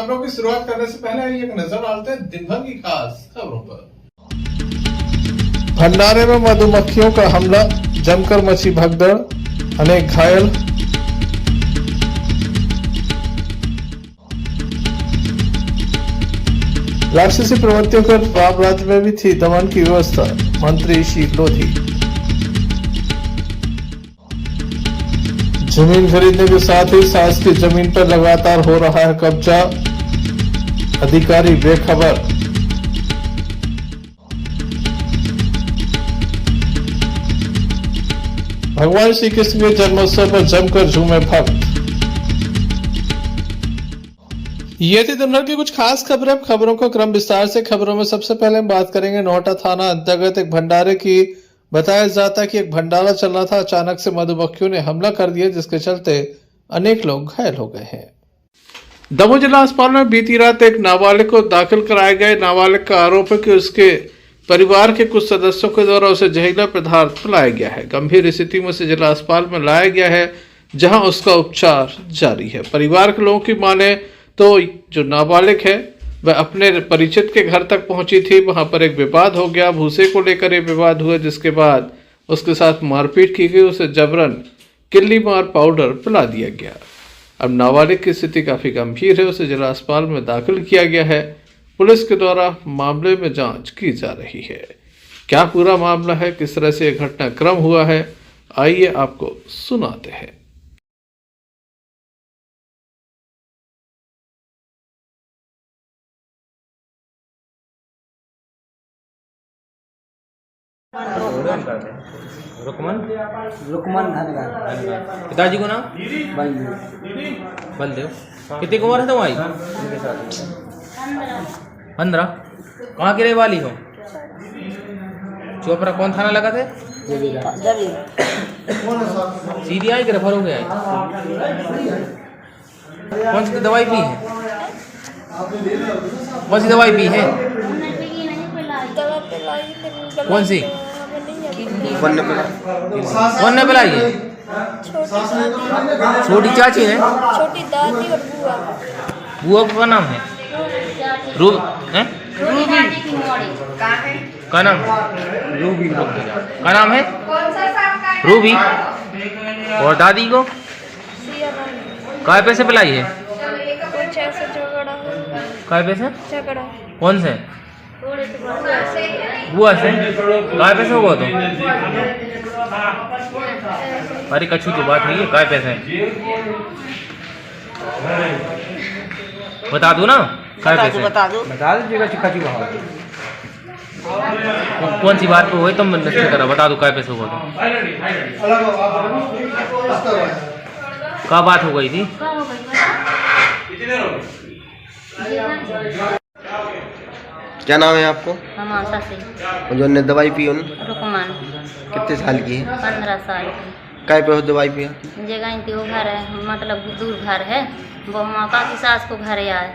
खबरों की शुरुआत करने से पहले एक नजर डालते हैं दिन भर की खास खबरों पर। भंडारे में मधुमक्खियों का हमला, जमकर मची भगदड़, अनेक घायल। राक्षसी प्रवृत्तियों कर राम राज्य में भी थी दमन की व्यवस्था, मंत्री श्री लोधी। जमीन खरीदने के साथ ही शासकीय जमीन पर लगातार हो रहा है कब्जा, अधिकारी बेखबर। भगवान श्री कृष्ण के जन्मोत्सव पर जमकर झूमे भक्त। ये थी दिन भर की कुछ खास खबरें। अब खबरों का क्रम विस्तार से। खबरों में सबसे पहले हम बात करेंगे नोहटा थाना अंतर्गत एक भंडारे की। बताया जाता है कि एक भंडारा चल रहा था, अचानक से मधुमक्खियों ने हमला कर दिया, जिसके चलते अनेक लोग घायल हो गए हैं। दमोह जिला अस्पताल में बीती रात एक नाबालिग को दाखिल कराया गया। नाबालिग का आरोप है कि उसके परिवार के कुछ सदस्यों के द्वारा उसे जहरीला पदार्थ पिलाया गया है। गंभीर स्थिति में उसे जिला अस्पताल में लाया गया है, जहां उसका उपचार जारी है। परिवार के लोगों की माने तो जो नाबालिग है वह अपने परिचित के घर तक पहुंची थी। वहां पर एक विवाद हो गया, भूसे को लेकर एक विवाद हुआ, जिसके बाद उसके साथ मारपीट की गई। उसे जबरन किल्ली मार पाउडर पिला दिया गया। अब नाबालिग की स्थिति काफी गंभीर है, उसे जिला अस्पताल में दाखिल किया गया है। पुलिस के द्वारा मामले में जांच की जा रही है। क्या पूरा मामला है, किस तरह से यह घटनाक्रम हुआ है, आइए आपको सुनाते हैं। रुकमन धनगर। पिताजी को नाम बलदेव। कितनी उम्र है तुम्हारी? 15। कहाँ की रहने वाली हो? चोपड़ा। कौन थाना लगा थे? सीधी आई कि रेफर हो गया? कौन सी दवाई पी है? कौन सी दवाई पी है? कौन सी? कौन ने पिलाई है? छोटी चाची है? छोटी दादी और बुआ। बुआ का नाम है रूबी है? का नाम? रूबी का नाम है रूबी। और दादी को काय पैसे पिलाई है? कुछ ऐसे झगड़ा काय पैसे? झगड़ा कौन से? बुआ से? काय पैसे हुआ तो? अरे कछू की बात नहीं है, काय पैसे? बता दो ना काय पैसे? बता दीजिएगा चिक्का कौन सी बात पे हुए तुम नष्ट करा? बता दो काय पैसे हुआ तो? क्या बात हो गई थी? क्या नाम है आपको? हमाशा से। जो ने दवाई पी उन रुकमान। कितने साल की है? 15 साल की। काय पे हो दवाई पिया? जगह वो घर है, मतलब दूर घर है। वो माँ का की सास को घर आए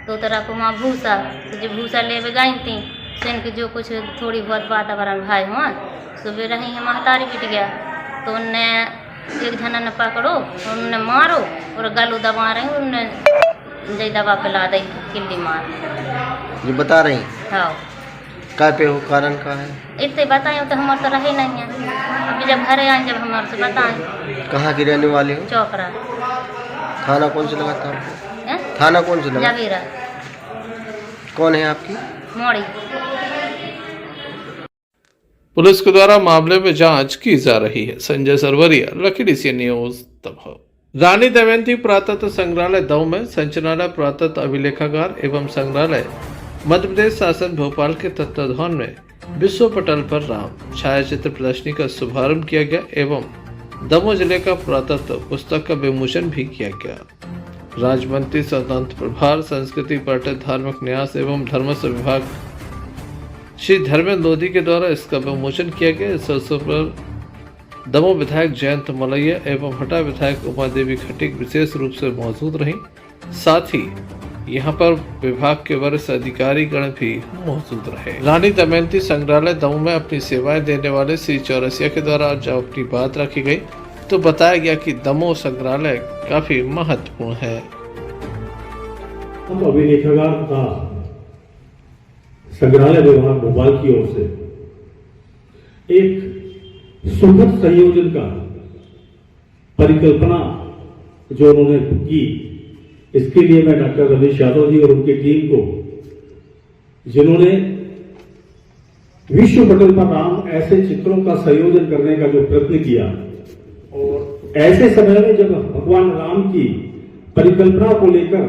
तो तरह को माँ भूसा तो जो भूसा ले गई थी सेन के जो कुछ थोड़ी बहुत वातावरण भाई हुआ सुबह रही है महतारी पिट गया तो उनने एक जना ने पकड़ो और उनने मारो और गलू दबा रही उनने जय दवा पिला दी किल्ली मार। जो बता रही? हाँ। काय पे हो, कारण का है? इतने बताए तो हमारे तो रहे नहीं है। अभी जब घर आए जब हमारे से बताएं। कहाँ की रहने वाले हो? चौकरा। थाना कौन से लगा था आपको? थाना कौन से लगा? जागीरा। कौन है आपकी? मोड़ी। पुलिस के द्वारा मामले में जांच की जा रही है। संजय सरवरिया, लखीडीसी न्यूज, दमोह। रानी दमयंती पुरातत्व संग्रहालय दमोह में संचालनालय पुरातत्व अभिलेखागार एवं संग्रहालय मध्य प्रदेश शासन भोपाल के तत्वाधान में विश्व पटल पर राम छायाचित्र प्रदर्शनी का शुभारंभ किया गया एवं दमोह जिले का पुरातत्व पुस्तक का विमोचन भी किया गया। राज्य मंत्री स्वतंत्र प्रभार संस्कृति पर्यटन धार्मिक न्यास एवं धर्मस्व विभाग श्री धर्मेंद्र लोधी के द्वारा इसका विमोचन किया गया। इस अवसर पर दमोह विधायक जयंत मलैया एवं हटा विधायक उमा देवी खटीक विशेष रूप से मौजूद रहीं। साथ ही यहाँ पर विभाग के वरिष्ठ अधिकारी गण भी मौजूद रहे। रानी दमयंती संग्रहालय दमोह में अपनी सेवाएं देने वाले श्री चौरसिया के द्वारा जब अपनी बात रखी गई तो बताया गया कि दमोह संग्रहालय काफी महत्वपूर्ण है। हम अभिलेखागार तथा संग्रहालय विभाग भोपाल की ओर से एक सुखद संयोजन का परिकल्पना जो उन्होंने की, इसके लिए मैं डॉक्टर रमेश यादव जी और उनकी टीम को, जिन्होंने विश्व पटल पर राम ऐसे चित्रों का संयोजन करने का जो प्रयत्न किया, और ऐसे समय में जब भगवान राम की परिकल्पना को लेकर,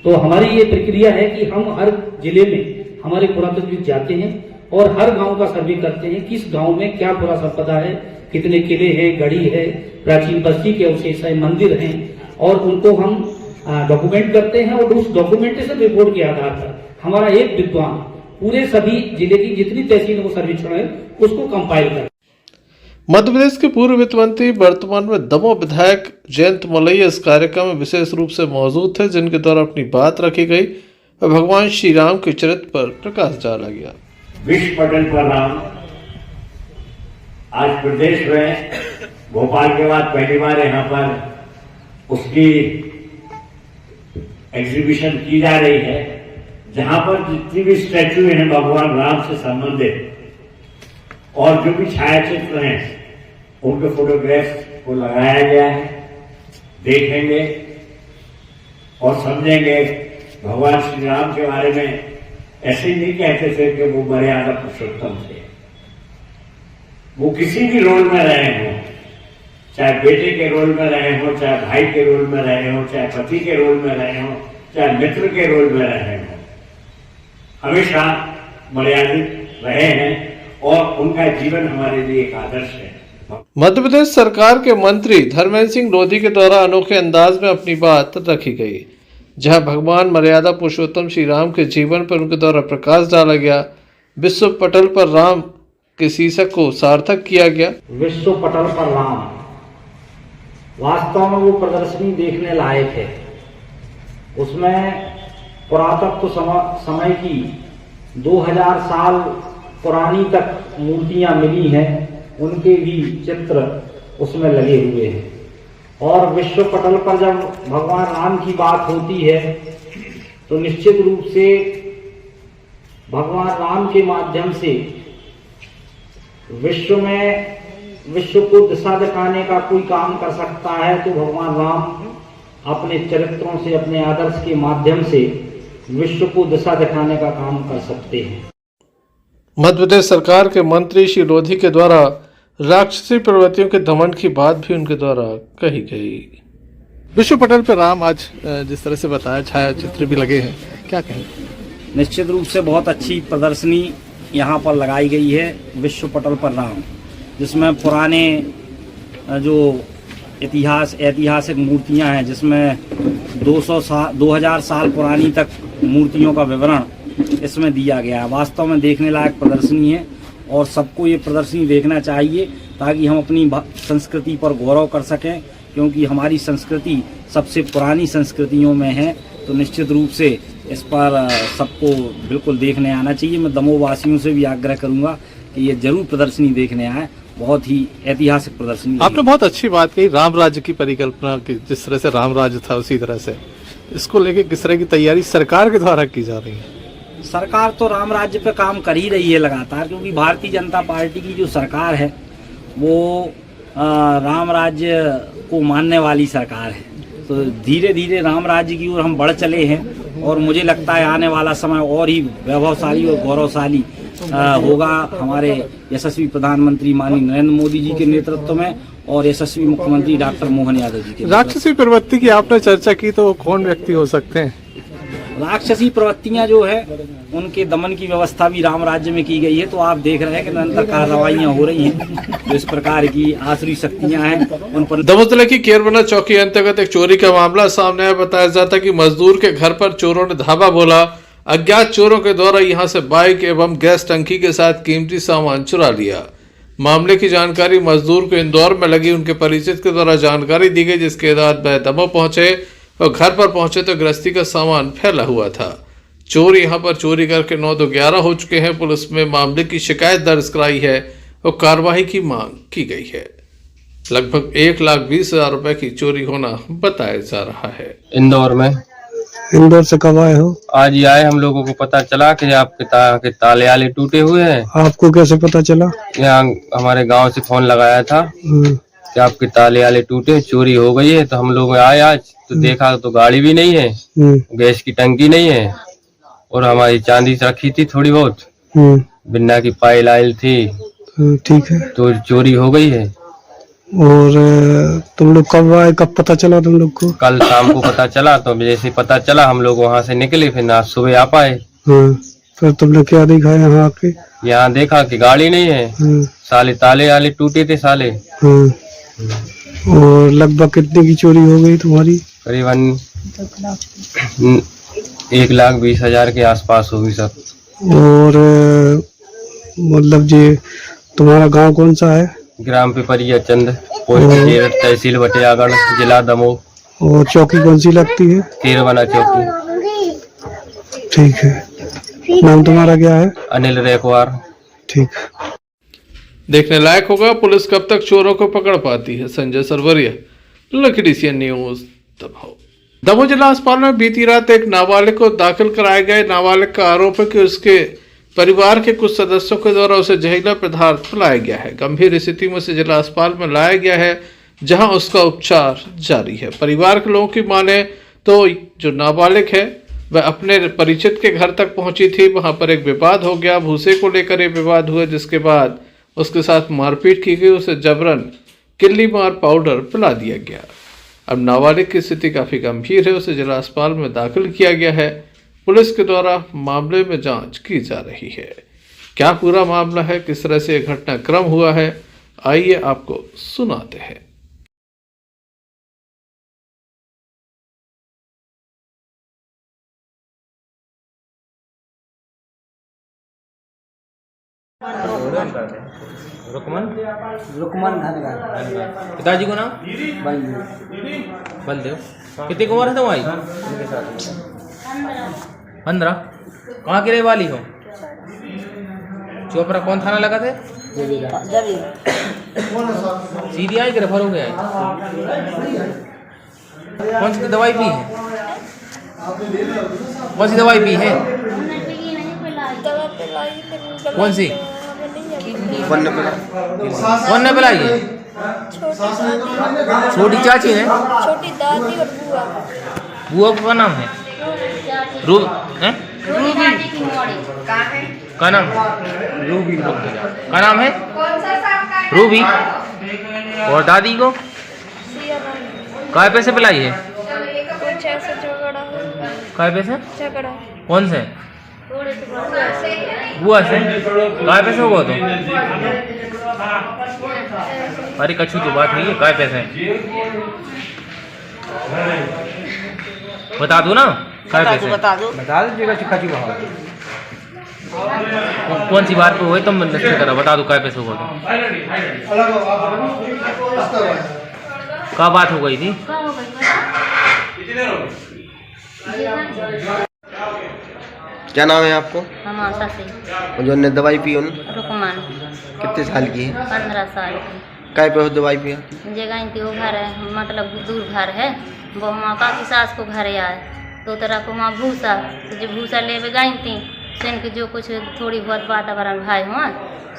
तो हमारी ये प्रक्रिया है कि हम हर जिले में हमारे पुरातत्वविद जाते हैं और हर गांव का सर्वे करते हैं, किस गांव में क्या पुरा संपदा है, कितने किले हैं, गढ़ी है, प्राचीन बस्ती के अवशेष है, मंदिर हैं, और उनको हम डॉक्यूमेंट करते हैं और उस डॉक्यूमेंटेशन रिपोर्ट के आधार पर हमारा एक विद्वान पूरे सभी जिले की जितनी तहसील वो सर्वेक्षण है उसको कंपाइल कर। मध्य प्रदेश के पूर्व वित्त मंत्री वर्तमान में दमोह विधायक जयंत मलैया इस कार्यक्रम में विशेष रूप से मौजूद थे, जिनके द्वारा अपनी बात रखी गई और भगवान श्री राम के चरित्र पर प्रकाश डाला गया। विश्व पटल पर राम आज प्रदेश में भोपाल के बाद पहली बार यहाँ पर उसकी एग्जीबिशन की जा रही है, जहां पर जितनी भी स्टैचू हैं भगवान राम से संबंधित और जो भी छायाचित्र हैं उनके फोटोग्राफ्स को लगाया गया है। देखेंगे और समझेंगे भगवान श्री राम के बारे में। ऐसे नहीं कहते थे कि वो मर्यादा पुरुषोत्तम थे, वो किसी भी रोल में रहे हों, चाहे बेटे के रोल में रहे हो, चाहे भाई के रोल में रहे हो, चाहे पति के रोल में रहे हो, चाहे मित्र के रोल में रहे हो, हमेशा मर्यादित रहे हैं और उनका जीवन हमारे लिए एक आदर्श है। मध्य प्रदेश सरकार के मंत्री धर्मेंद्र सिंह लोधी के द्वारा अनोखे अंदाज में अपनी बात रखी गई, जहां भगवान मर्यादा पुरुषोत्तम श्री राम के जीवन पर उनके द्वारा प्रकाश डाला गया। विश्व पटल पर राम के शीर्षक को सार्थक किया गया। विश्व पटल पर राम वास्तव में वो प्रदर्शनी देखने लायक है। उसमें पुरातत्व समय की 2000 साल पुरानी तक मूर्तियां मिली हैं, उनके भी चित्र उसमें लगे हुए हैं। और विश्व पटल पर जब भगवान राम की बात होती है तो निश्चित रूप से भगवान राम के माध्यम से विश्व को दिशा दिखाने का कोई काम कर सकता है तो भगवान राम अपने चरित्रों से, अपने आदर्श के माध्यम से विश्व को दिशा दिखाने का काम कर सकते हैं। मध्य प्रदेश सरकार के मंत्री श्री लोधी के द्वारा राक्षसी प्रवृत्तियों के दमन की बात भी उनके द्वारा कही गई। विश्व पटल पर राम आज जिस तरह से बताया, छायाचित्र भी लगे हैं, क्या कहें? निश्चित रूप से बहुत अच्छी प्रदर्शनी यहाँ पर लगाई गई है विश्व पटल पर राम, जिसमें पुराने जो ऐतिहासिक मूर्तियां हैं, जिसमें 2000 साल पुरानी तक मूर्तियों का विवरण इसमें दिया गया है। वास्तव में देखने लायक प्रदर्शनी है और सबको ये प्रदर्शनी देखना चाहिए ताकि हम अपनी संस्कृति पर गौरव कर सकें, क्योंकि हमारी संस्कृति सबसे पुरानी संस्कृतियों में है। तो निश्चित रूप से इस पर सबको बिल्कुल देखने आना चाहिए। मैं दमोह वासियों से भी आग्रह करूंगा कि ये जरूर प्रदर्शनी देखने आए, बहुत ही ऐतिहासिक प्रदर्शनी। आपने बहुत अच्छी बात कही, राम राज्य की परिकल्पना की, जिस तरह से राम राज्य था उसी तरह से इसको लेके किस तरह की तैयारी सरकार के द्वारा की जा रही है? सरकार तो राम राज्य पे काम कर ही रही है लगातार, क्योंकि भारतीय जनता पार्टी की जो सरकार है वो राम राज्य को मानने वाली सरकार है। तो धीरे धीरे राम राज्य की ओर हम बढ़ चले हैं और मुझे लगता है आने वाला समय और ही वैभवशाली और गौरवशाली होगा हमारे यशस्वी प्रधानमंत्री माननीय नरेंद्र मोदी जी के नेतृत्व में और यशस्वी मुख्यमंत्री डॉक्टर मोहन यादव जी के। राक्षसी प्रवृत्ति की आपने चर्चा की, तो वो कौन व्यक्ति हो सकते हैं? राक्षसी प्रवृत्तियां जो है उनके दमन की व्यवस्था भी राम राज्य में की गई है। तो आप देख रहे हैं कि निरंतर कार्रवाइयां हो रही हैं, जो इस प्रकार की आसुरी शक्तियां हैं उन पर। दमोह जिले की केरबना चौकी अंतर्गत एक चोरी का मामला सामने आया। बताया जाता कि मजदूर के घर पर चोरों ने धावा बोला। अज्ञात चोरों के द्वारा यहां से बाइक एवं गैस टंकी के साथ कीमती सामान चुरा लिया। मामले की जानकारी मजदूर को इंदौर में लगी उनके परिचित के द्वारा जानकारी दी गई, जिसके बाद वह दमोह पहुंचे और घर पर पहुंचे तो गृहस्थी का सामान फैला हुआ था। चोर यहां पर चोरी करके 9-11 हो चुके हैं। पुलिस में मामले की शिकायत दर्ज कराई है और कार्रवाई की मांग की गई है। लगभग 1,20,000 रुपए की चोरी होना बताया जा रहा है। इंदौर में इंदौर से कब आए हो? आज ही आए, हम लोगों को पता चला कि आपके ताले आले टूटे हुए हैं। आपको कैसे पता चला? यहाँ हमारे गांव से फोन लगाया था कि आपके ताले आले टूटे, चोरी हो गई है। तो हम लोग आए आज, तो देखा तो गाड़ी भी नहीं है, गैस की टंकी नहीं है, और हमारी चांदी रखी थी थोड़ी बहुत, बिन्ना की पायल आयल थी। ठीक है। तो चोरी हो गई है। और तुम लोग कब आए, कब पता चला तुम लोग को? कल शाम को पता चला, तो जैसे पता चला हम लोग वहाँ से निकले, फिर आज सुबह आ पाए। फिर तुमने क्या देखा यहाँ आके? यहाँ देखा कि गाड़ी नहीं है, साले ताले आले टूटे थे साले। और लगभग कितने की चोरी हो गई तुम्हारी? करीबन 1,20,000 के आसपास होगी सब। और मतलब जी तुम्हारा गांव कौन सा है? ग्राम पिपरिया चंद, पोस्ट केरट, तहसील बटियागढ़, जिला दमोह। और चौकी कौन सी लगती है? केरवना चौकी। ठीक है। नाम तुम्हारा क्या है? अनिल रेखवार। ठीक। देखने लायक होगा पुलिस कब तक चोरों को पकड़ पाती है। संजय सरवरिया, लखीडीह सीएन न्यूज, दमोह जिला अस्पताल में बीती रात एक नाबालिग को दाखिल कराए गए। नाबालिग का आरोप है कि उसके परिवार के कुछ सदस्यों के द्वारा उसे जहरीला पदार्थ पिलाया गया है। गंभीर स्थिति में उसे जिला अस्पताल में लाया गया है, जहां उसका उपचार जारी है। परिवार के लोगों की माने तो जो नाबालिग है वह अपने परिचित के घर तक पहुंची थी। वहां पर एक विवाद हो गया, भूसे को लेकर एक विवाद हुआ, जिसके बाद उसके साथ मारपीट की गई। उसे जबरन किल्ली मार पाउडर पिला दिया गया। अब नाबालिग की स्थिति काफी गंभीर है, उसे जिला अस्पताल में दाखिल किया गया है। पुलिस के द्वारा मामले में जांच की जा रही है। क्या पूरा मामला है, किस तरह से यह घटनाक्रम हुआ है, आइए आपको सुनाते हैं। रुकमन धनगर। पिताजी को नाम? बलदेव। कितनी उम्र है तुम्हारी? 15। कहाँ की रहने वाली हो? चोपड़ा कौन थाना लगा थे? सीधी आई कि रेफर हो गया? कौन सी दवाई पी है? कौन सी दवाई पी है? कौन सी? कौन ने पिलाई है? छोटी चाची ने? छोटी दादी और बुआ। बुआ का नाम है? रूबी। क्या नाम? रूबी। क्या नाम है? रूबी। और दादी को काय पैसे पिलाई है? कुछ ऐसा झगड़ा है। काय पैसे? झगड़ा। कौन से? बुआ से? काय पैसे हुआ तो? अरे कछु तो बात नहीं है, काय पैसे? बता दो ना, काय पैसे? बता दीजिएगा। कछु कौन सी बात पे हुए तुम नष्ट करा? बता दो काय पैसे हुआ तो? क्या बात हो गई थी? क्या नाम है आपको? हमाशा से। जो ने दवाई पी उन रुकमान। कितने साल की है? 15 साल की। काय पे हो दवाई पिया? जगह वो घर है, मतलब दूर घर है। वो माँ की सास को घर आए तो तरह को वहाँ भूसा, तो जो भूसा ले गई थी सेन के जो कुछ थोड़ी बहुत वातावरण भाई हुआ,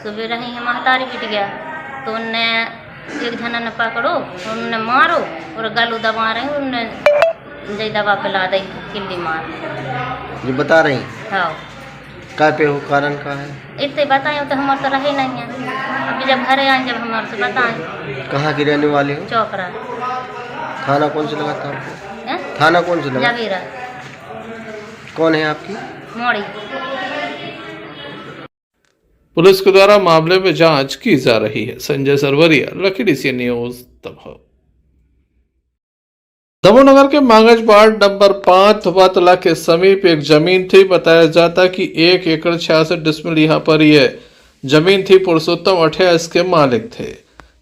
सुबह रही है महतारी पिट गया, तो उनने एक जना ने पकड़ो, उनने मारो और गलू दबा रहे, उनने जय दवा पिला दी, किल्ली मार। जो बता रही? हाँ। काय पे हो, कारण का है? इतने बताए तो हमारे तो रहे नहीं है। अभी जब घर आए, जब हमारे से बताएं। कहाँ की रहने वाले हो? चौपड़ा। थाना कौन से लगा था आपको? थाना कौन से लगा? जागीरा। कौन है आपकी? मोड़ी। पुलिस के द्वारा मामले में जांच की जा रही है। संजय सरवरिया, लखीडीह सीएन न्यूज, दमोह नगर के मांगज वार्ड नंबर 5 धुबातला के समीप एक जमीन थी। बताया जाता कि 1 एकड़ 66 डिसमिल यहाँ पर यह जमीन थी। पुरुषोत्तम अठिया इसके मालिक थे,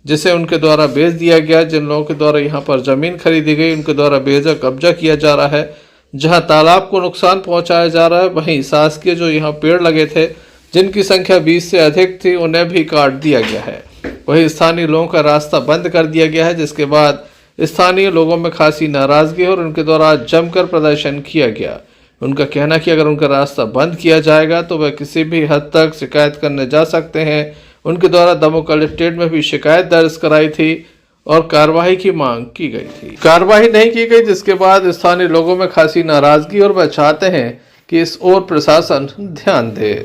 जिसे उनके द्वारा बेच दिया गया। जिन लोगों के द्वारा यहाँ पर जमीन खरीदी गई, उनके द्वारा बेजा कब्जा किया जा रहा है। जहाँ तालाब को नुकसान पहुंचाया जा रहा है, वहीं शासकीय जो यहाँ पेड़ लगे थे, जिनकी संख्या 20 से अधिक थी, उन्हें भी काट दिया गया है। वहीं स्थानीय लोगों का रास्ता बंद कर दिया गया है, जिसके बाद स्थानीय लोगों में खासी नाराजगी और उनके द्वारा जमकर प्रदर्शन किया गया। उनका कहना कि अगर उनका रास्ता बंद किया जाएगा तो वह किसी भी हद तक शिकायत करने जा सकते हैं। उनके द्वारा दमोह कलेक्ट्रेट में भी शिकायत दर्ज कराई थी और कार्रवाई की मांग की गई थी। कार्रवाई नहीं की गई, जिसके बाद स्थानीय लोगों में खासी नाराजगी और वह चाहते हैं कि इस ओर प्रशासन ध्यान दे।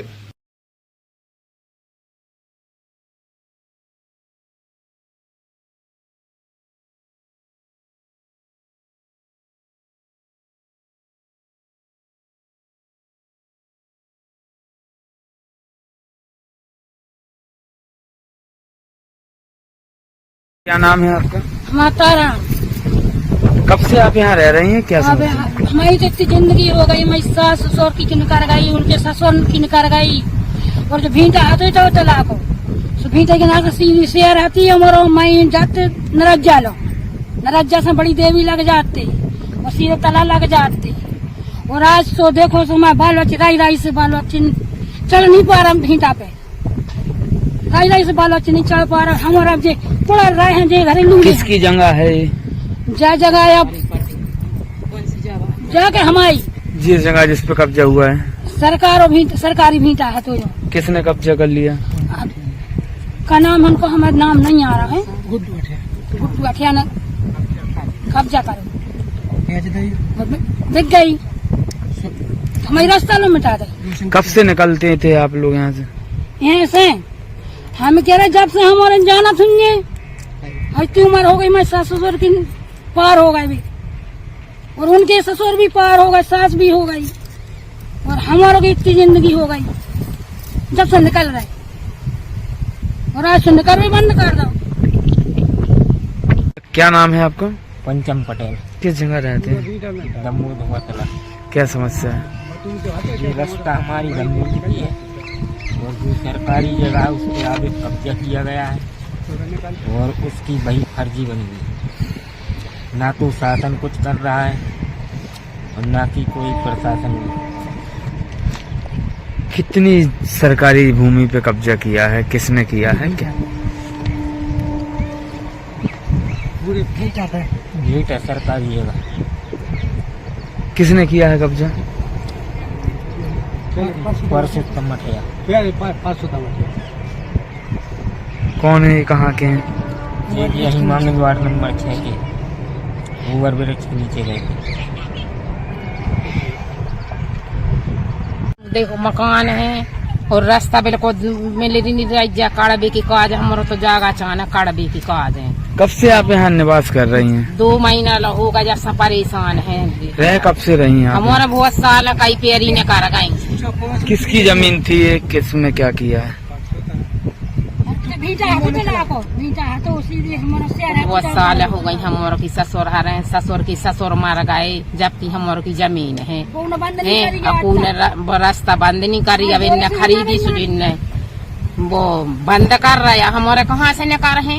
क्या नाम है आपका? माता राम। कब से आप यहाँ रह रही हैं? क्या अब हमारी तो इतनी जिंदगी हो गई, मैं सास ससुर की निकर गई, उनके ससुर की निकर गई, और जो भींटा आते तो तलाक हो भींटा के नाक सीधी शेयर आती है और मैं जाते नरज्जा लो, नरज्जा से बड़ी देवी लग जाती और सीधे तला लग जाती। और आज तो देखो तो मैं बाल बच्चे राई से बाल बच्चे चल नहीं पा रहा, भींटा पे राई से बाल बच्चे नहीं चढ़ पा रहा। हमारा जे पड़ा रहे हैं जे घरेलू। किसकी जगह है ये? जगह अब जाके हमारी जिस जगह जिस पे कब्जा हुआ है सरकारी भीटा है। तो किसने कब्जा कर लिया? का नाम हमको हमारा नाम नहीं आ रहा है। गुड्डू अठिया ने कब्जा करो दिख गई, हमारी रास्ता न मिटा दे। कब से निकलते थे आप लोग यहाँ से? यहाँ से हम कह रहे जब से हमारे जाना सुनिए इतनी उम्र हो गई, मैं सास ससुर की पार हो गए भी और उनके ससुर भी पार हो गए, सास भी हो गई और हमारों की इतनी जिंदगी हो गई जब से निकल रहे। और आज से निकल भी बंद कर दो। क्या नाम है आपका? पंचम पटेल। किस जगह रहते हैं? दमोह धुआतला। क्या समस्या है? ये रास्ता हमारी जमीन की है और जो सरकारी जगह है उस पर आगे कब्जा किया गया है और उसकी वही फर्जी बनी हुई है। ना तो शासन कुछ कर रहा है और ना कि कोई प्रशासन नहीं। कितनी सरकारी भूमि पे कब्जा किया है? किसने किया है? क्या पूरे भेंट है सरकारी जगह। किसने किया है कब्जा? परसोत्तम मठिया। कौन है? कहाँ के हैं? ये यही मांगल वार्ड नंबर 6 के ओवर ब्रिज के नीचे रहते। देखो मकान है और रास्ता बिल्कुल मिले नहीं राज्य काड़बे की काज हमारा तो जागा चाना काड़बे की काज है। कब से आप यहाँ निवास कर रही हैं? 2 महीना होगा जैसा परेशान है। रह कब से रही हैं? हमारा बहुत साल कई पेरी ने कर गई। किसकी जमीन थी ये? किसने क्या किया है? बहुत साल हो गई हमारे की ससुर रहे, ससुर की ससुर मार गए जबकि हमारे की जमीन है। रास्ता बंद नहीं करी, अब इन्हें खरीदी सुजिन ने वो बंद कर रहा है। हमारे कहाँ से न कर रहे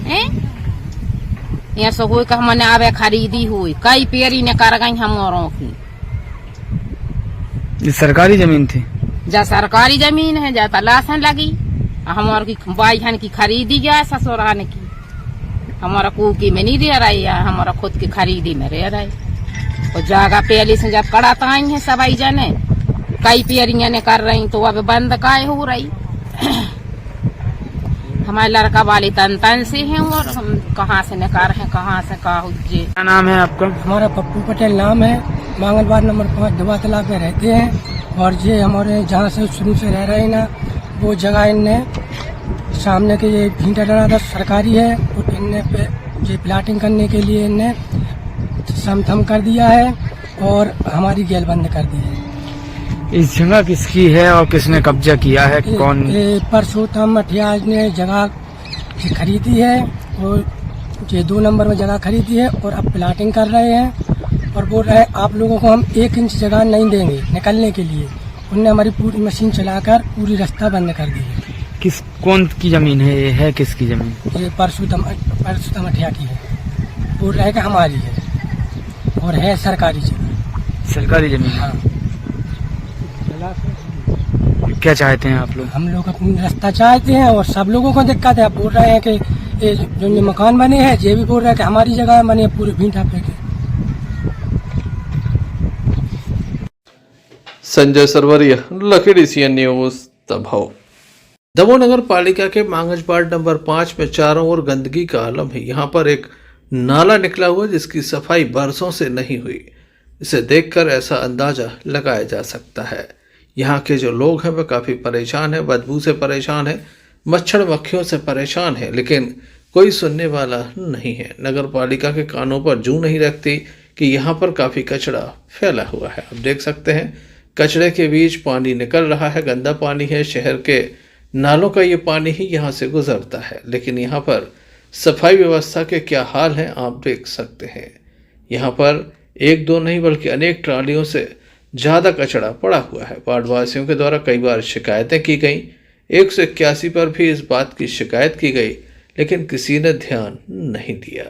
हैं? यहाँ से हुई का हमने आवे खरीदी हुई कई पेरी ने कर गई हमारों की। ये सरकारी जमीन थी? जा सरकारी जमीन है, जा तलाशन लगी हमारे की बाईहन की खरीदी गया ससुरान की। हमारा कुकी में नहीं रह रही है, हमारा खुद की खरीदी में रह रही। और जागा पहले से जब कड़ाता आई है सबाई जने कई पेरियां ने कर रही तो अब बंद काय हो रही। हमारे लड़का वाले तन से हैं और हम कहाँ से नकार हैं कहाँ से का हुज्जे। क्या नाम है आपका? हमारा पप्पू पटेल नाम है, मांगलवार नंबर 5 दवा तालाब में रहते हैं। और ये हमारे जहाँ से शुरू से रह रहे हैं ना वो जगह इनने सामने के ये भींटा डरा था सरकारी है और इनने पे ये प्लाटिंग करने के लिए इनने समथम कर दिया है और हमारी गैल बंद कर दी है। इस जगह किसकी है और किसने कब्जा किया है? कौन? परसोत्तम मठिया ने जगह खरीदी है और ये 2 नंबर में जगह खरीदी है और अब प्लाटिंग कर रहे हैं और बोल रहे हैं आप लोगों को हम 1 इंच जगह नहीं देंगे निकलने के लिए। उनने हमारी पूरी मशीन चलाकर पूरी रास्ता बंद कर दी है। किस कौन की जमीन है? ये है किसकी जमीन? ये परसोत्तम मठिया की है। बोल रहे कि हमारी है और है सरकारी जमीन। सरकारी जमीन? हाँ। क्या चाहते हैं आप लोग? हम लोग अपनी रास्ता चाहते हैं और सब लोगों को दिक्कत है। बोल रहे हैं कि ये जो ये मकान बने हैं ये भी बोल रहा है कि हमारी जगह बने पूरे भींटा फेंके। Sanjay Sarwaria, lucky CN news, Damoh. Damoh Nagar Palika के मांगज वार्ड नंबर 5 में चारों ओर गंदगी का आलम है। यहाँ पर एक नाला निकला हुआ जिसकी सफाई बरसों से नहीं हुई। इसे देखकर ऐसा अंदाजा लगाया जा सकता है। यहाँ के जो लोग हैं वह काफ़ी परेशान हैं, बदबू से परेशान है, मच्छर मक्खियों से परेशान है, लेकिन कोई सुनने वाला नहीं है। नगर पालिका के कानों पर जू नहीं रखती कि यहाँ पर काफ़ी कचरा फैला हुआ है। आप देख सकते हैं कचरे के बीच पानी निकल रहा है, गंदा पानी है। शहर के नालों का ये पानी ही यहाँ से गुजरता है, लेकिन यहाँ पर सफाई व्यवस्था के क्या हाल हैं आप देख सकते हैं। यहाँ पर एक दो नहीं बल्कि अनेक ट्रालियों से ज़्यादा कचरा पड़ा हुआ है। वार्डवासियों के द्वारा कई बार शिकायतें की गई, 181 पर भी इस बात की शिकायत की गई, लेकिन किसी ने ध्यान नहीं दिया।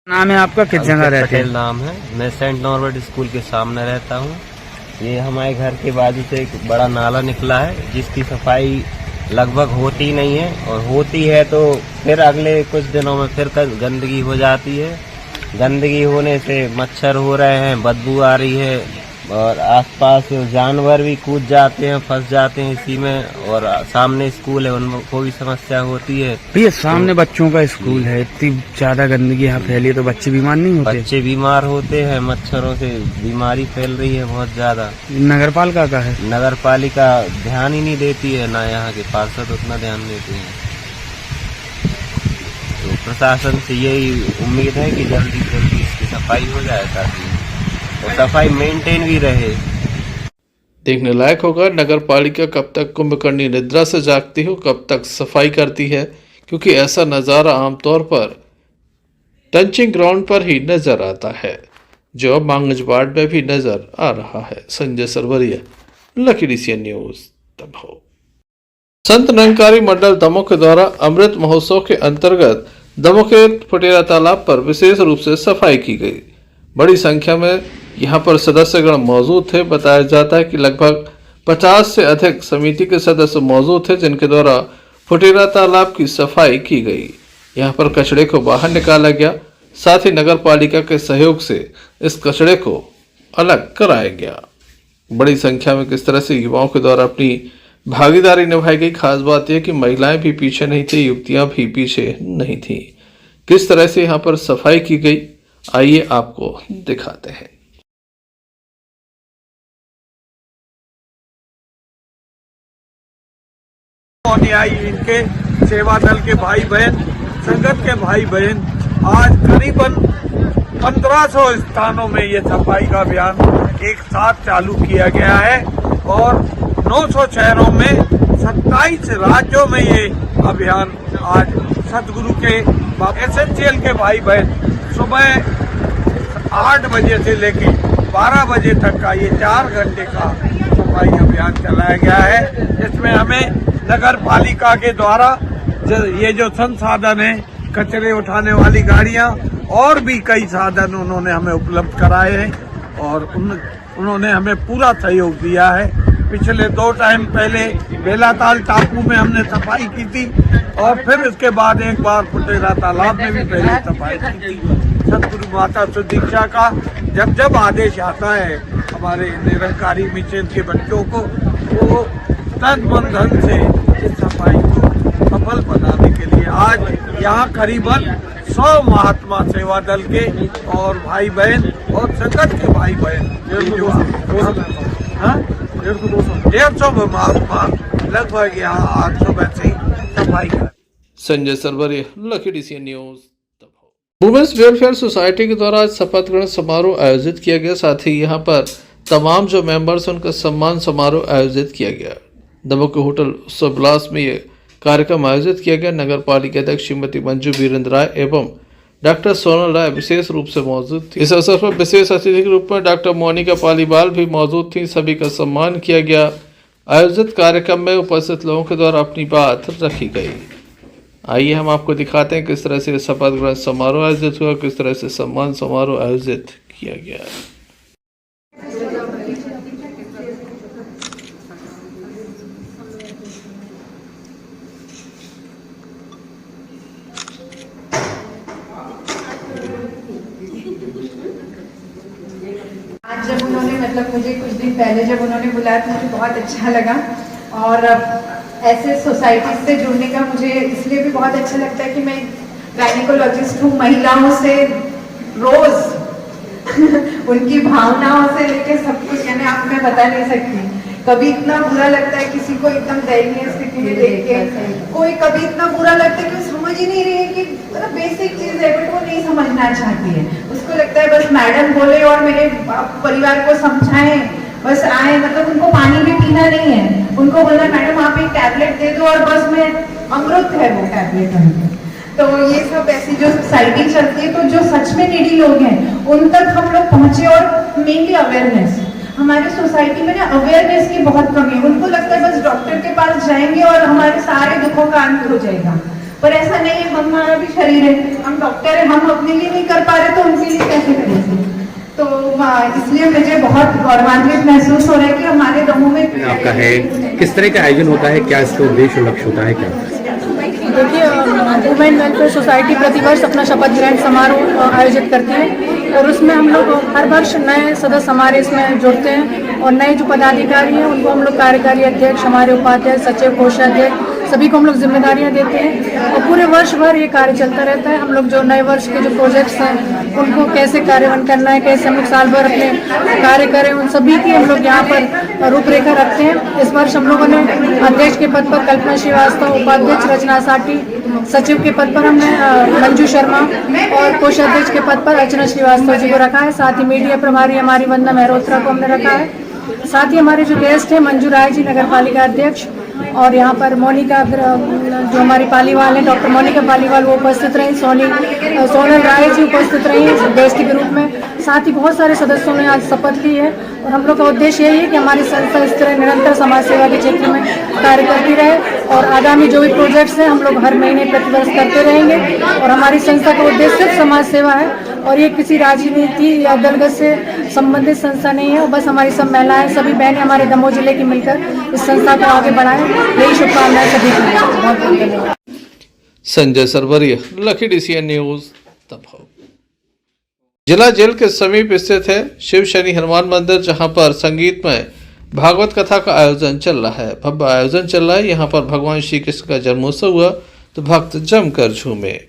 नाम है आपका, किस जगह रहते हैं? नाम है, मैं सेंट नॉर्बर्ट स्कूल के सामने रहता हूँ। ये हमारे घर के बाजू से एक बड़ा नाला निकला है जिसकी सफाई लगभग होती नहीं है, और होती है तो फिर अगले कुछ दिनों में फिर गंदगी हो जाती है। गंदगी होने से मच्छर हो रहे हैं, बदबू आ रही है, और आसपास जानवर भी कूद जाते हैं, फंस जाते हैं इसी में, और सामने स्कूल है उनको भी समस्या होती है। भैया सामने बच्चों का स्कूल है, इतनी ज्यादा गंदगी यहाँ फैली है तो बच्चे बीमार नहीं होते? बच्चे बीमार होते हैं, मच्छरों से बीमारी फैल रही है बहुत ज्यादा। नगर पालिका का है? नगर पालिका ध्यान ही नहीं देती है, ना यहाँ के पार्षद उतना ध्यान देते हैं। तो प्रशासन से यही उम्मीद है कि जल्दी जल्दी इसकी सफाई हो जाए ताकि सफाई मेंटेन भी रहे। देखने लायक होगा नगर पालिका कब तक कुंभकर्णी निद्रा से जागती हो, कब तक सफाई करती है, क्योंकि ऐसा नज़ारा आमतौर पर टंचिंग ग्राउंड पर ही नजर आता है, जो अब मांगज वार्ड में भी नजर आ रहा है। Sanjay Sarwaria, lucky CN news, Damoh. Sant Nirankari मंडल दमोह के द्वारा अमृत महोत्सव के अंतर्गत दमोह के फुटेरा तालाब पर विशेष रूप से सफाई की गई। बड़ी संख्या में यहाँ पर सदस्यगण मौजूद थे। बताया जाता है कि लगभग 50 से अधिक समिति के सदस्य मौजूद थे, जिनके द्वारा फुटेरा तालाब की सफाई की गई। यहाँ पर कचरे को बाहर निकाला गया, साथ ही नगर पालिका के सहयोग से इस कचरे को अलग कराया गया। बड़ी संख्या में किस तरह से युवाओं के द्वारा अपनी भागीदारी निभाई गई। खास बात यह कि महिलाएं भी पीछे नहीं थी, युवतियां भी पीछे नहीं थी। किस तरह से यहाँ पर सफाई की गई, आइए आपको दिखाते हैं। अनुयायी, इनके सेवा दल के भाई बहन, संगत के भाई बहन, आज करीबन 1500 स्थानों में ये सफाई का अभियान एक साथ चालू किया गया है, और 900 शहरों में 27 राज्यों में ये अभियान आज सतगुरु के एसेंशियल के भाई बहन सुबह 8 बजे से लेके 12 बजे तक का ये 4 घंटे का सफाई अभियान चलाया गया है। इसमें हमें नगर पालिका के द्वारा ये जो संसाधन है, कचरे उठाने वाली गाड़ियां और भी कई साधन उन्होंने हमें उपलब्ध कराए हैं, और उन्होंने हमें पूरा सहयोग दिया है। पिछले 2 टाइम पहले बेलाताल टापू में हमने सफाई की थी, और फिर इसके बाद एक बार फुटेरा तालाब में भी पहले सफाई की थी। सतगुरु माता सुदीक्षा का जब जब आदेश आता है हमारे निरंकारी मिशन के बच्चों को, वो तन मन धन से इस सफाई को सफल बनाने के लिए आज यहाँ करीबन 100 महात्मा सेवा दल के और भाई बहन और संगत के भाई बहन 150 महात्मा लगभग यहाँ 800 बैठे सफाई कर। Sanjay Sarwaria, lucky CN news, Damoh. Women's welfare society के द्वारा आज शपथ ग्रहण समारोह आयोजित किया गया। साथ ही यहाँ पर तमाम जो मेंबर्स उनका सम्मान समारोह आयोजित किया गया। दमोह के होटल उत्सव विलास में ये कार्यक्रम आयोजित किया गया। नगर पालिका अध्यक्ष श्रीमती मंजू वीरेंद्र राय एवं डॉक्टर सोनल राय विशेष रूप से मौजूद थी। इस अवसर पर विशेष अतिथि के रूप में डॉक्टर मोनिका पालीवाल भी मौजूद थी। सभी का सम्मान किया गया। आयोजित कार्यक्रम में उपस्थित लोगों के द्वारा अपनी बात रखी गई। आइए हम आपको दिखाते हैं किस तरह से शपथ ग्रहण समारोह आयोजित हुआ, किस तरह से सम्मान समारोह आयोजित किया गया। उन्होंने मतलब मुझे कुछ दिन पहले जब उन्होंने बुलाया तो मुझे बहुत अच्छा लगा। और ऐसे सोसाइटी से जुड़ने का मुझे इसलिए भी बहुत अच्छा लगता है कि मैं गायनेकोलॉजिस्ट हूँ। महिलाओं से रोज उनकी भावनाओं से लेकर सब कुछ, यानी आप मैं बता नहीं सकती। कभी इतना बुरा लगता है किसी को एकदम दयनीय स्थिति में देख के, कोई कभी इतना बुरा लगता है कि वो समझ ही नहीं रही है कि मतलब बेसिक चीज है बट वो नहीं समझना चाहती है। उसको लगता है बस मैडम बोले और मेरे परिवार को समझाएं, बस आए, मतलब उनको पानी भी पीना नहीं है, उनको बोला मैडम आप एक टैबलेट दे दो और बस में अमृत है वो टैबलेट। तो ये सब ऐसी जो सोसाइटी चलती है, तो जो सच में नीडी लोग हैं उन तक हम लोग पहुंचे। और मेनली अवेयरनेस, हमारी सोसाइटी में ना अवेयरनेस की बहुत कमी है। उनको लगता है बस डॉक्टर के पास जाएंगे और हमारे सारे दुखों का अंत हो जाएगा, पर ऐसा नहीं है। हमारा भी शरीर है, हम डॉक्टर है, हम अपने लिए नहीं कर पा रहे तो उनके लिए कैसे करेंगे। तो इसलिए मुझे बहुत गौरवान्वित महसूस हो रहा है कि हमारे दमों में आपका है। किस तरह का आयोजन होता है, क्या इसका उद्देश्य और लक्ष्य होता है, क्या? देखिए, वुमेन वेलफेयर सोसाइटी प्रतिवर्ष अपना शपथ ग्रहण समारोह आयोजित करती है और उसमें हम लोग हर वर्ष नए सदस्य हमारे इसमें जुड़ते हैं और नए जो पदाधिकारी हैं उनको हम लोग कार्यकारी अध्यक्ष, हमारे उपाध्यक्ष, सचिव, कोषाध्यक्ष सभी को हम लोग जिम्मेदारियां देते हैं और पूरे वर्ष भर ये कार्य चलता रहता है। हम लोग जो नए वर्ष के जो प्रोजेक्ट्स हैं उनको कैसे कार्यान्वयन करना है, कैसे हम लोग साल भर अपने कार्य करें, उन सभी की हम लोग यहाँ पर रूपरेखा रखते हैं। इस वर्ष हम लोगों ने अध्यक्ष के पद पर कल्पना श्रीवास्तव, उपाध्यक्ष रचना साटी, सचिव के पद पर हमने मंजू शर्मा और कोषाध्यक्ष के पद पर अर्चना श्रीवास्तव जी को रखा है। साथ ही मीडिया प्रभारी हमारी वंदना मेहरोत्रा को हमने रखा है। साथ ही हमारे जो गेस्ट हैं मंजू राय जी, नगर पालिका अध्यक्ष, और यहाँ पर मोनिका जो हमारी पालीवाल है, डॉक्टर मोनिका पालीवाल, वो उपस्थित रही। सोनल राय जी उपस्थित रही गेस्ट के रूप में। साथ ही बहुत सारे सदस्यों ने आज शपथ ली है और हम लोग का उद्देश्य यही है कि हमारी संस्था इस तरह निरंतर समाज सेवा के क्षेत्र में कार्य करती रहे और आगामी जो भी प्रोजेक्ट्स हैं हम लोग हर महीने प्रतिवर्ष करते रहेंगे। और हमारी संस्था का उद्देश्य सिर्फ समाज सेवा है और ये किसी राजनीति या दलगत से संबंधित संस्था नहीं है। बस हमारी सब महिलाएं, सभी बहनें हमारे दमोह जिले की मिलकर इस संस्था को आगे बढ़ाएं, यही शुभकामनाएं सभी की। बहुत बहुत धन्यवाद। Sanjay Sarwaria, lucky DCN news, Damoh. जिला जेल के समीप स्थित है शिव शनि हनुमान मंदिर, जहां पर संगीतमय भागवत कथा का आयोजन चल रहा है। भव्य आयोजन चल रहा है। यहाँ पर भगवान श्री कृष्ण का जन्मोत्सव हुआ तो भक्त जमकर झूमे।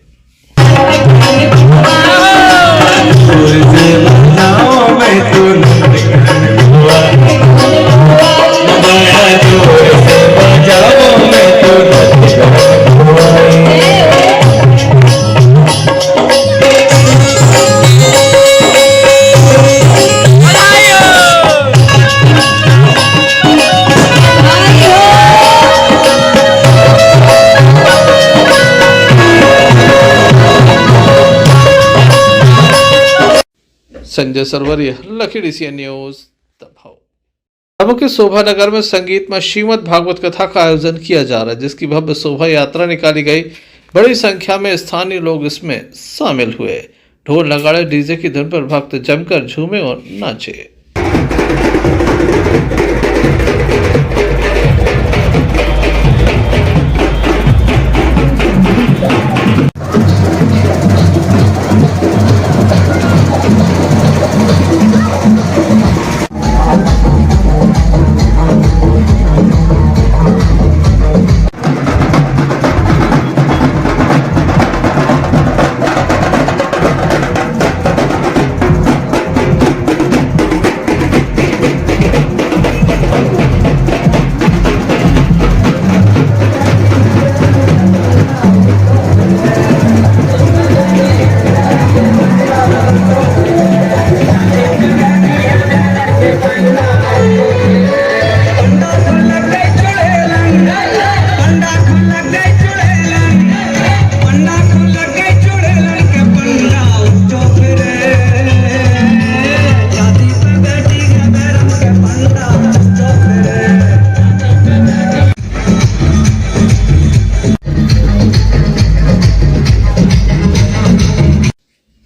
Sanjay Sarwaria, lucky DCN news, Damoh. Damoh के शोभा नगर में संगीत में श्रीमद् भागवत कथा का आयोजन किया जा रहा है, जिसकी भव्य शोभा यात्रा निकाली गई। बड़ी संख्या में स्थानीय लोग इसमें शामिल हुए। ढोल नगाड़े डीजे की धुन पर भक्त जमकर झूमे और नाचे।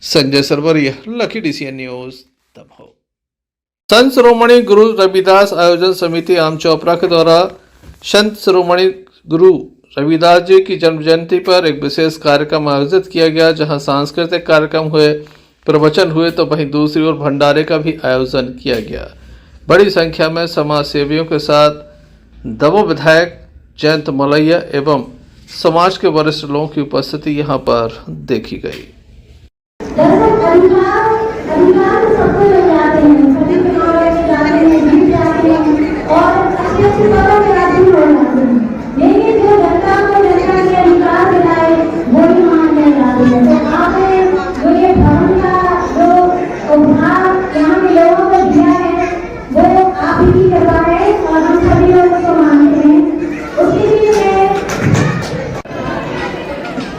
Sanjay Sarwaria, lucky DCN news, Damoh. संत शिरोमणि गुरु रविदास आयोजन समिति आम चोपड़ा के द्वारा संत शिरोमणि गुरु रविदास जी की जन्म जयंती पर एक विशेष कार्यक्रम आयोजित किया गया, जहां सांस्कृतिक कार्यक्रम हुए। प्रवचन हुए तो वहीं दूसरी ओर भंडारे का भी आयोजन किया गया। बड़ी संख्या में समाज सेवियों के साथ दमोह विधायक जयंत मलैया एवं समाज के वरिष्ठ लोगों की उपस्थिति यहां पर देखी गई।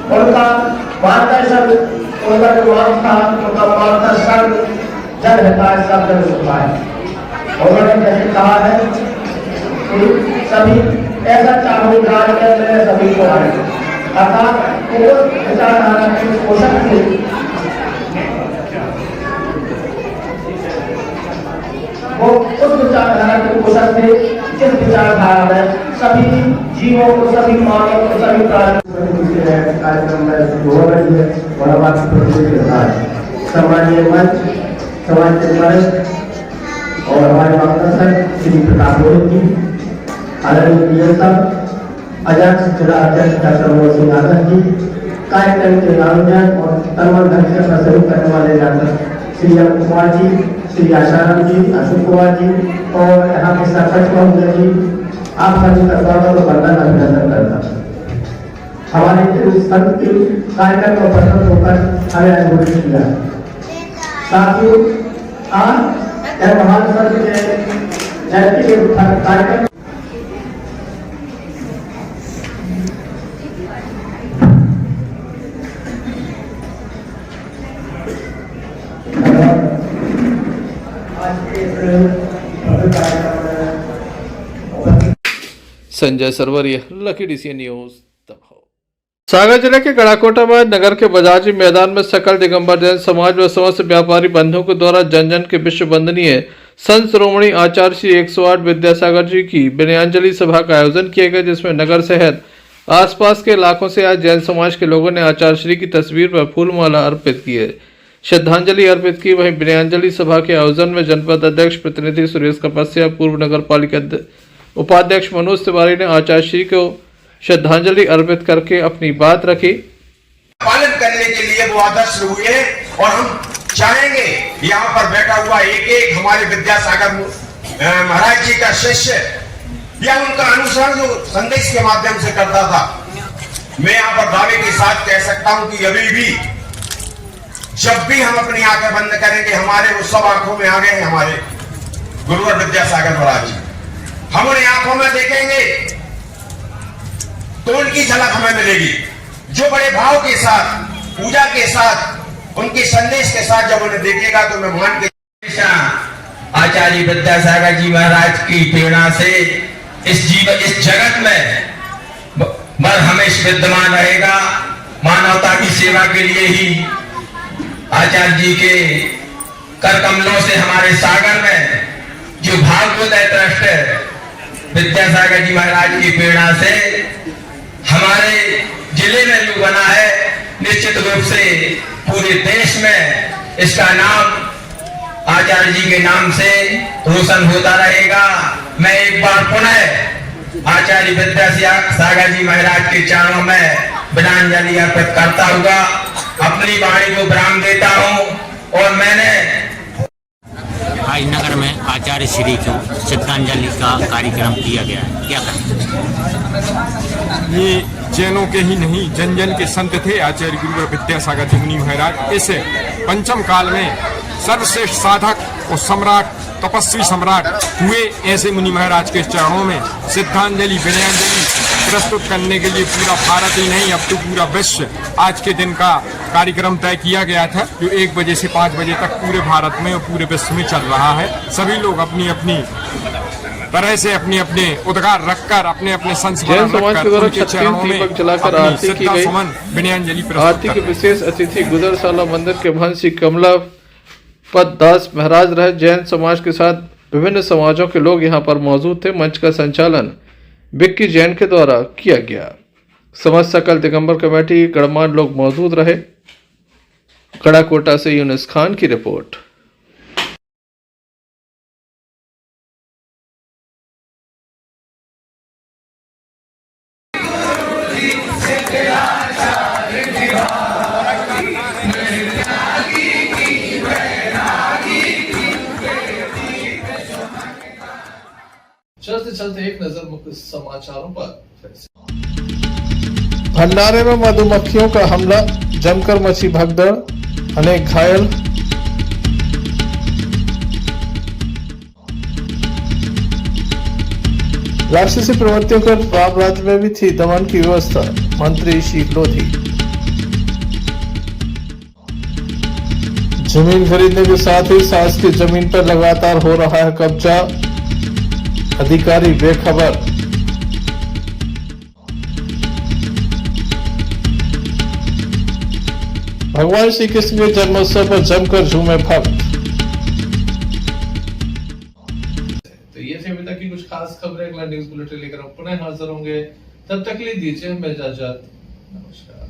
उनका मार्गदर्शन, उनका जो मार्ग था, उनका मार्गदर्शन जन हिताय सब जन सुखाय। उन्होंने जैसे कहा है कि सभी ऐसा चाहूँ राज में सभी को आए, अर्थात उस विचारधारा के पोषक थे वो उस विचारधारा के पोषक थे जिस विचारधारा में सभी जीवों को, सभी मानव को, सभी कार्यक्रम में हो रही है। सामान्य मंच, समाज के वरिष्ठ और हमारे मार्गदर्शक श्री प्रताप रोहित जी, आदरणीय अध्यक्ष जिला अध्यक्ष डॉक्टर मोहन सिंह यादव जी, कार्यक्रम के आयोजन और तनमन धन से सहयोग करने वाले डॉक्टर श्री एम कुमार जी, श्री आशाराम जी, अशोक कुमार जी और यहाँ के सरपंच महोदय जी, आप सभी का स्वागत और वंदन अभिनंदन करता। हमारे कार्यक्रम को प्रसन्न होकर हमें अनुभूत किया। साथियों, आज यह महान संत के जयंती के कार्यक्रम Sanjay Sarwaria, lucky DC news, Damoh. Sagar जिले के गड़ाकोटा में नगर के बाजारी मैदान में सकल दिगंबर जैन समाज व समस्त व्यापारी बंधुओं के द्वारा जन जन के विश्व वंदनीय संत श्रोमणी आचार्य श्री 108 विद्यासागर जी की विनयांजलि सभा का आयोजन किया गया, जिसमें नगर सहित आसपास के इलाकों से आज जैन समाज के लोगों ने आचार्य श्री की तस्वीर पर फूलमाला अर्पित किए, श्रद्धांजलि अर्पित की। वहीं विनयांजलि सभा के आयोजन में जनपद अध्यक्ष प्रतिनिधि सुरेश कपस्या, पूर्व नगर पालिका उपाध्यक्ष मनोज तिवारी ने आचार्य श्री को श्रद्धांजलि अर्पित करके अपनी बात रखी। पालन करने के लिए वो आदर्श हुए और हम चाहेंगे यहाँ पर बैठा हुआ एक एक हमारे विद्यासागर महाराज जी का शिष्य या उनका अनुसरण जो संदेश के माध्यम से करता था, मैं यहाँ पर दावे के साथ कह सकता हूँ कि अभी भी जब भी हम अपनी आंखें बंद करेंगे हमारे वो सब आंखों में आ गए हमारे गुरुवर विद्यासागर महाराज जी। हम उन्हें आंखों में देखेंगे तो उनकी झलक हमें मिलेगी, जो बड़े भाव के साथ, पूजा के साथ, उनके संदेश के साथ जब उन्हें देखेगा तो मैं मान के आचार्य विद्यासागर जी महाराज की प्रेरणा से इस जगत में बल हमेशा विद्यमान रहेगा। मानवता की सेवा के लिए ही आचार्य जी के कर कमलों से हमारे सागर में जो भागवत ट्रस्ट विद्यासागर जी महाराज की प्रेरणा से हमारे जिले में जो बना है, निश्चित रूप से पूरे देश में इसका नाम आचार्य जी के नाम से रोशन होता रहेगा। मैं एक बार पुनः आचार्य विद्यासागर जी महाराज के चरणों में विनयांजलि अर्पित करता हुआ अपनी वाणी को विराम देता हूँ। और मैंने आज नगर में आचार्य श्री को श्रद्धांजलि का कार्यक्रम किया गया है, क्या कहें? ये जैनों के ही नहीं जन जन के संत थे आचार्य गुरुवर विद्यासागर जी मुनि महाराज। इस पंचम काल में सर्वश्रेष्ठ साधक और सम्राट, तपस्वी सम्राट हुए ऐसे मुनि महाराज के चरणों में श्रद्धांजलि विनयांजलि प्रस्तुत करने के लिए पूरा भारत ही नहीं अब तो पूरा विश्व आज के दिन का कार्यक्रम तय किया गया था, जो 1 बजे से 5 बजे तक पूरे भारत में और पूरे विश्व में चल रहा है। सभी लोग अपनी अपनी तरह से अपने अपने उद्गार रखकर अपने अपने संस्मरण रखकर उनके चरणों में आरती की गई। विनयांजलि आरती के विशेष अतिथि गुदरशाला मंदिर के महंत कमला पद दास महाराज रहे। जैन समाज के साथ विभिन्न समाजों के लोग यहाँ पर मौजूद थे। मंच का संचालन विक्की जैन के द्वारा किया गया। समस्त सकल दिगंबर कमेटी गणमान्य लोग मौजूद रहे। कड़ाकोटा से यूनुस खान की रिपोर्ट। चलते चलते एक नजर मुख्य समाचारों पर। भंडारे में मधुमक्खियों का हमला, जमकर मची भगदड़, अनेक घायल। राक्षसी प्रवृत्तियों पर राम राज्य में भी थी दमन की व्यवस्था, मंत्री शीख लोधी। जमीन खरीदने के साथ ही सास की जमीन पर लगातार हो रहा है कब्जा, अधिकारी बेखबर। भगवान श्री कृष्ण के जन्मोत्सव पर जमकर झूमे भक्त। तो ये थे अभी तक की कुछ खास खबरें। अगला न्यूज बुलेटिन लेकर हम पुनः हाजिर होंगे, तब तक के लिए दीजिए हमें इजाजत। नमस्कार।